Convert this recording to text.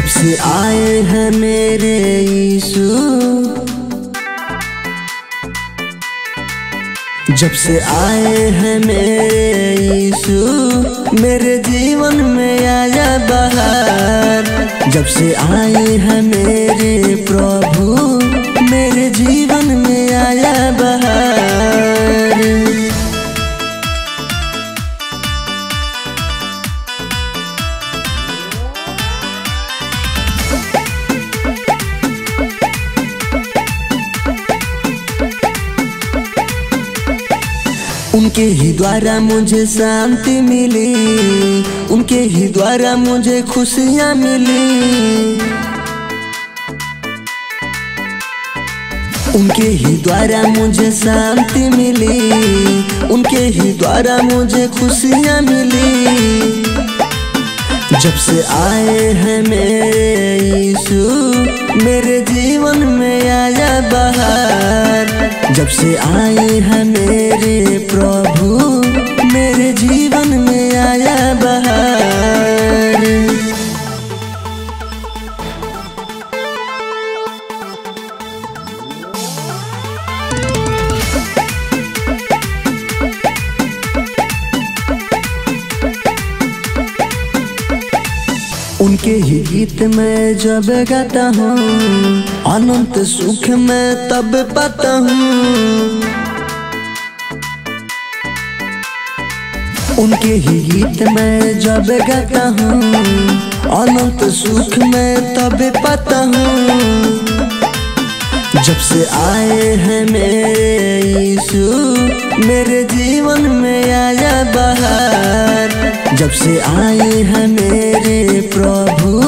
जब से आए हैं मेरे यीशु, जब से आए हैं मेरे यीशु, मेरे जीवन में आया बहार। जब से आए हैं मेरे प्रभु, मेरे जीवन में आया बहार। उनके ही द्वारा मुझे शांति मिली, उनके ही द्वारा मुझे खुशियाँ मिली, उनके ही द्वारा मुझे शांति मिली, उनके ही द्वारा मुझे खुशियाँ मिली। जब से आए हैं मेरे यीशु, मेरे जीवन में आया बहार। जब से आए हैं मेरे प्रभु, मेरे जीवन में आया बहार। उनके ही गीत में जब गाता हूँ, अनंत सुख में तब पाता हूँ। उनके ही गीत में जब गाता हूँ, अनंत सुख में तब पाता हूँ। जब से आए हैं मेरे यीशु, मेरे जीवन में आया बहार। जब से आए हैं मेरे प्रभु,